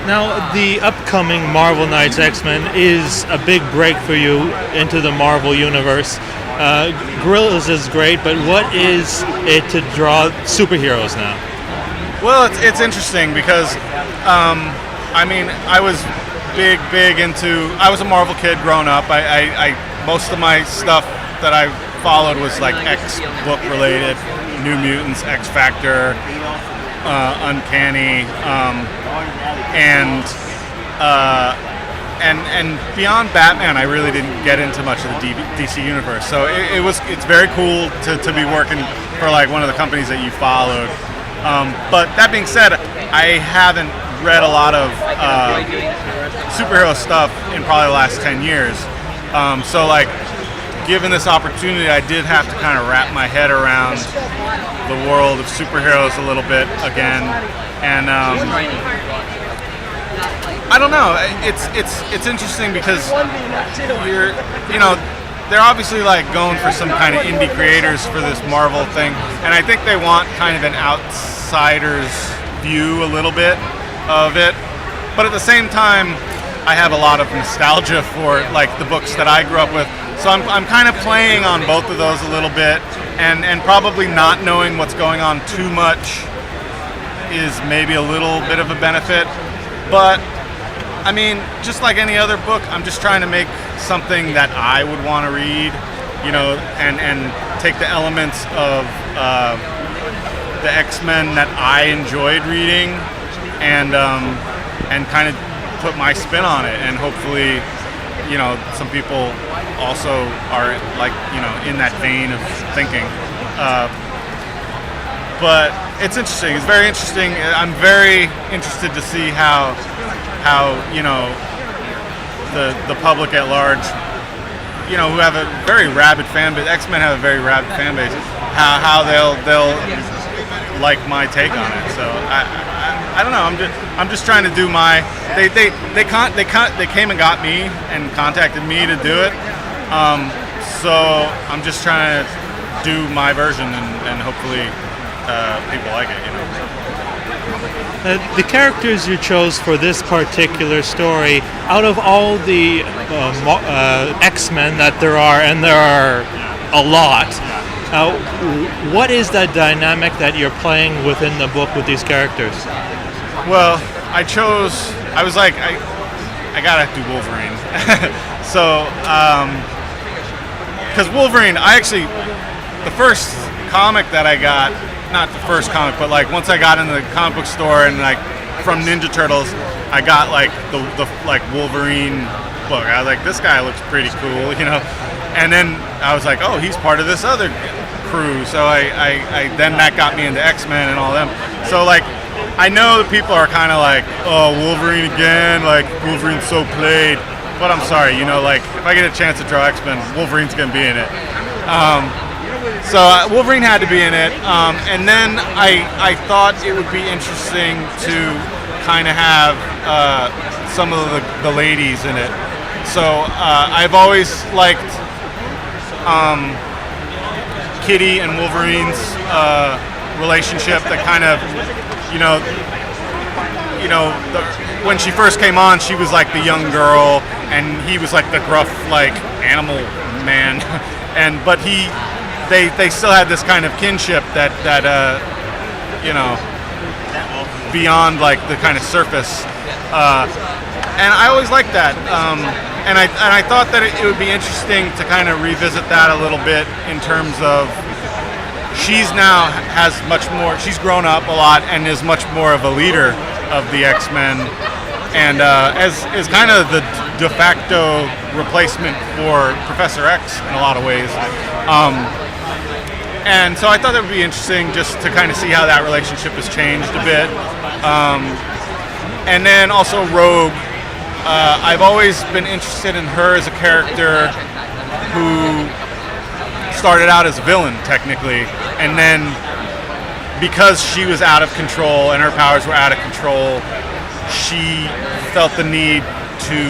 Now, the upcoming Marvel Knights X-Men is a big break for you into the Marvel universe. Gorillas is great, but what is it to draw superheroes now? Well, it's interesting because, I was big into. I was a Marvel kid growing up. I most of my stuff that I followed was like X book related, New Mutants, X Factor, Uncanny, and beyond Batman, I really didn't get into much of the DC universe. So it's very cool to be working for like one of the companies that you followed. But that being said, I haven't read a lot of superhero stuff in probably the last 10 years. So like, given this opportunity, I did have to kind of wrap my head around the world of superheroes a little bit again, and I don't know. It's interesting because they're obviously like going for some kind of indie creators for this Marvel thing, and I think they want kind of an outsider's view a little bit of it. But at the same time, I have a lot of nostalgia for like the books that I grew up with, so I'm kind of playing on both of those a little bit, and probably not knowing what's going on too much is maybe a little bit of a benefit. But I mean, just like any other book, I'm just trying to make something that I would want to read, and take the elements of the X-Men that I enjoyed reading, and kind of put my spin on it, and hopefully, some people also are like, in that vein of thinking. But it's interesting. It's very interesting. I'm very interested to see how the public at large, who have a very rabid fan base. X-Men have a very rabid fan base. How they'll like my take on it. So I don't know. I'm just trying to do my. They came and got me and contacted me to do it. So I'm just trying to do my version, and hopefully people like it. The characters you chose for this particular story, out of all the X-Men that there are, and there are a lot, what is that dynamic that you're playing within the book with these characters? Well, I was like, I gotta do Wolverine. So, because Wolverine, the first comic that I got, not the first comic, but like once I got into the comic book store and like from Ninja Turtles, I got like the like Wolverine book. I was like, this guy looks pretty cool, And then I was like, oh, he's part of this other crew. So I then that got me into X-Men and all them. So like, I know that people are kind of like, oh, Wolverine again, like Wolverine's so played. But I'm sorry, like if I get a chance to draw X-Men, Wolverine's gonna be in it. So Wolverine had to be in it, and then I thought it would be interesting to kind of have some of the ladies in it. So I've always liked Kitty and Wolverine's relationship. That kind of, when she first came on, she was like the young girl, and he was like the gruff, like animal man, but they still had this kind of kinship that beyond like the kind of surface, and I always liked that, and I thought that it would be interesting to kind of revisit that a little bit in terms of she's grown up a lot and is much more of a leader of the X-Men, and as kind of the de facto replacement for Professor X in a lot of ways. And so I thought that would be interesting just to kind of see how that relationship has changed a bit. And then also Rogue. I've always been interested in her as a character who started out as a villain, technically. And then because she was out of control and her powers were out of control, she felt the need to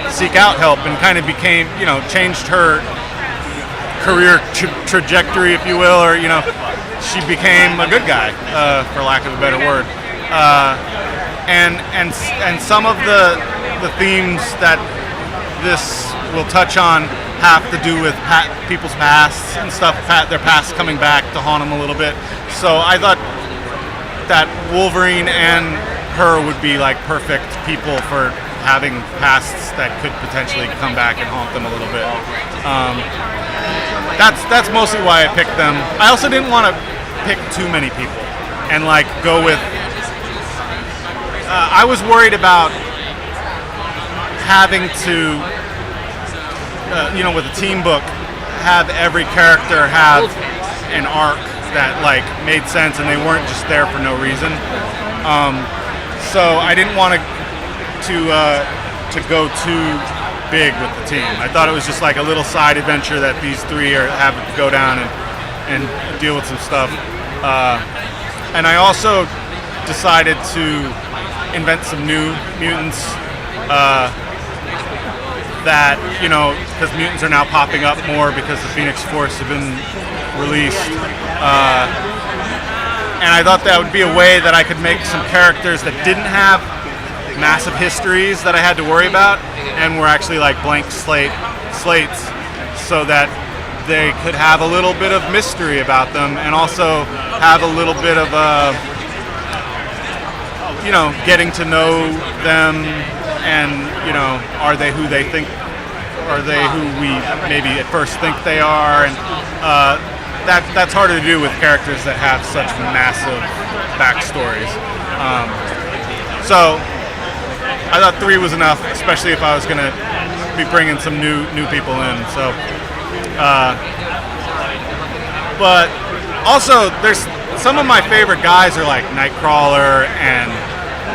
seek out help and kind of became, changed her career trajectory, if you will, or she became a good guy, for lack of a better word. and some of the themes that this will touch on have to do with people's pasts and stuff, their past coming back to haunt them a little bit. So I thought that Wolverine and her would be like perfect people for having pasts that could potentially come back and haunt them a little bit. That's mostly why I picked them. I also didn't want to pick too many people and like go with. I was worried about having to, with a team book, have every character have an arc that like made sense and they weren't just there for no reason. So I didn't want to go too big with the team. I thought it was just like a little side adventure that these three have to go down and deal with some stuff. And I also decided to invent some new mutants that, because mutants are now popping up more because the Phoenix Force have been released. And I thought that would be a way that I could make some characters that didn't have massive histories that I had to worry about and were actually like blank slates so that they could have a little bit of mystery about them and also have a little bit of getting to know them and, are they who they think, are they who we maybe at first think they are, and that's harder to do with characters that have such massive backstories. So I thought 3 was enough, especially if I was going to be bringing some new people in. So, but also there's some of my favorite guys are like Nightcrawler and.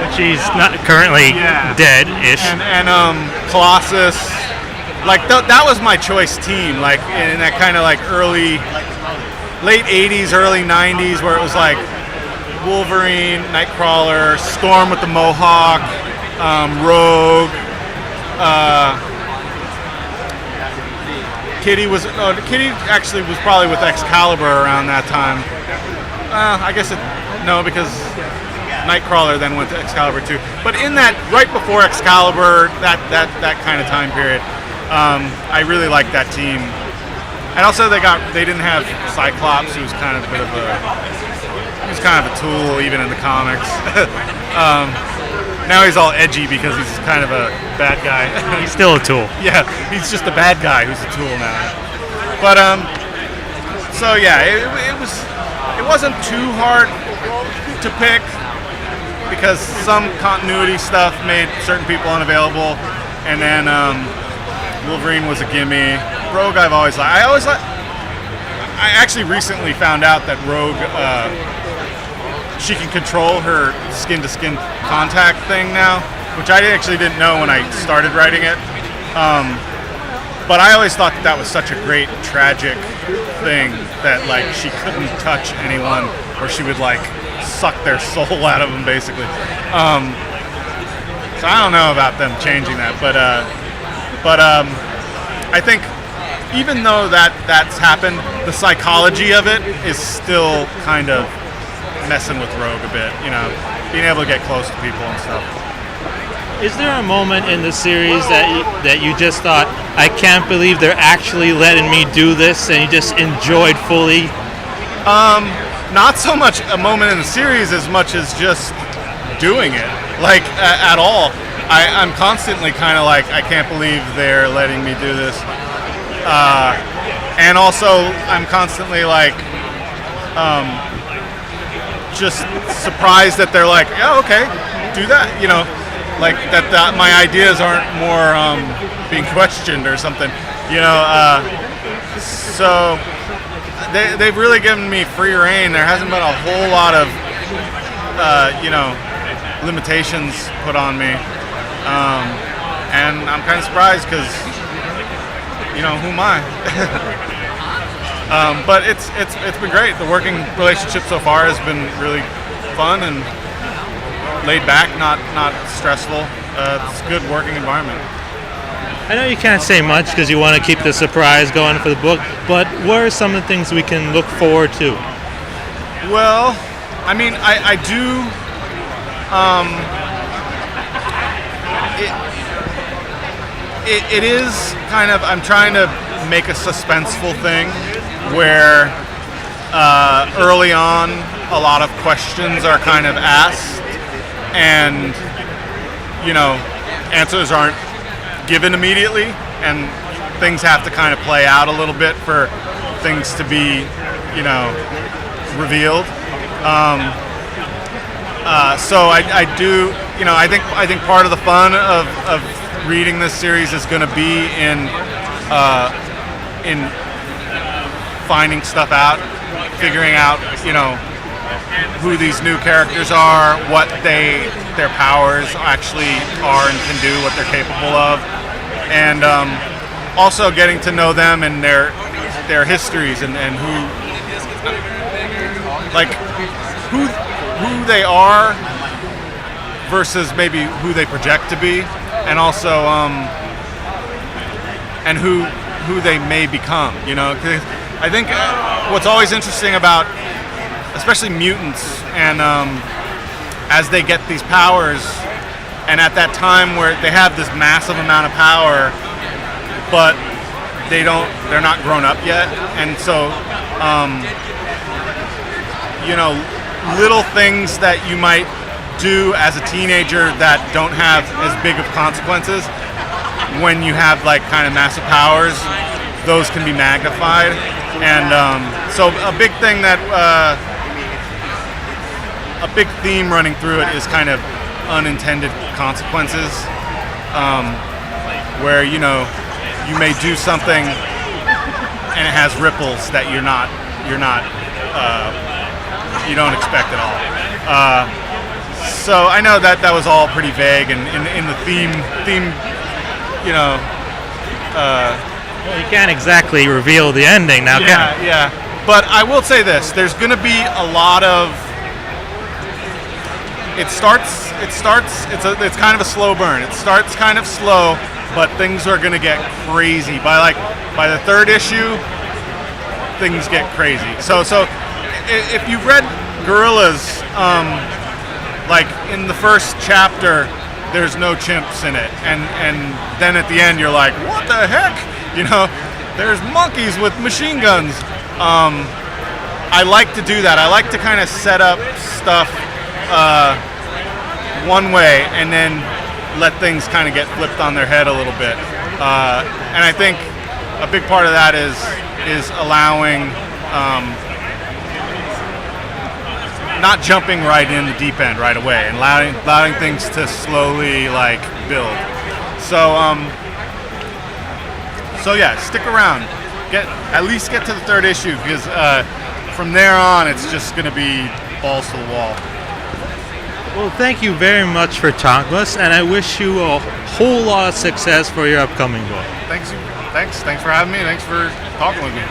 Which he's not currently dead-ish. And Colossus. Like that was my choice team. Like in that kind of like late 80s, early 90s, where it was like Wolverine, Nightcrawler, Storm with the Mohawk, Rogue. Kitty actually was probably with Excalibur around that time. I guess because Nightcrawler then went to Excalibur too. But in that, right before Excalibur, that kind of time period, I really liked that team. And also they didn't have Cyclops, who was kind of a tool even in the comics. Now he's all edgy because he's kind of a bad guy. He's still a tool. Yeah, he's just a bad guy who's a tool now. But so yeah, it wasn't too hard to pick because some continuity stuff made certain people unavailable, and then Wolverine was a gimme. Rogue I've always liked. I actually recently found out that Rogue she can control her skin-to-skin contact thing now, which I actually didn't know when I started writing it. But I always thought that was such a great tragic thing that like she couldn't touch anyone, or she would like suck their soul out of them basically. So I don't know about them changing that, but I think even though that's happened, the psychology of it is still kind of messing with Rogue a bit, being able to get close to people and stuff. Is there a moment in the series that you just thought, I can't believe they're actually letting me do this, and you just enjoyed fully? Not so much a moment in the series as much as just doing it, like at all. I'm constantly kind of like, I can't believe they're letting me do this. And also, I'm constantly like, just surprised that they're like, yeah, okay, do that, like that my ideas aren't more being questioned or something, So they've really given me free reign. There hasn't been a whole lot of, limitations put on me, and I'm kind of surprised because, who am I? But it's been great. The working relationship so far has been really fun and laid back, not stressful. It's a good working environment. I know you can't say much because you want to keep the surprise going for the book, but what are some of the things we can look forward to? Well, I mean, I do. it is kind of, I'm trying to make a suspenseful thing where early on a lot of questions are kind of asked, and answers aren't given immediately, and things have to kind of play out a little bit for things to be revealed. So I do, I think part of the fun of reading this series is going to be in finding stuff out, figuring out, who these new characters are, what their powers actually are and can do, what they're capable of, and also getting to know them and their histories and who they are versus maybe who they project to be, and also and who they may become. 'Cause I think what's always interesting about especially mutants, and as they get these powers, and at that time where they have this massive amount of power, but they're not grown up yet, and so little things that you might do as a teenager that don't have as big of consequences, when you have like kind of massive powers, those can be magnified. And so a big thing that a big theme running through it is kind of unintended consequences, where you may do something and it has ripples that you don't expect at all. So I know that was all pretty vague, and in the theme, Well, you can't exactly reveal the ending now, can you? Yeah. But I will say this: there's going to be a lot of. It's kind of a slow burn. It starts kind of slow, but things are going to get crazy by the third issue. Things get crazy. So if you've read Gorillas, like in the first chapter, there's no chimps in it, and then at the end you're like, what the heck? There's monkeys with machine guns. I like to do that. I like to kind of set up stuff one way and then let things kind of get flipped on their head a little bit. And I think a big part of that is allowing, not jumping right in the deep end right away, and allowing things to slowly build. So yeah, stick around. At least get to the third issue, because from there on it's just going to be balls to the wall. Well, thank you very much for talking with us, and I wish you a whole lot of success for your upcoming book. Thanks for having me. Thanks for talking with me.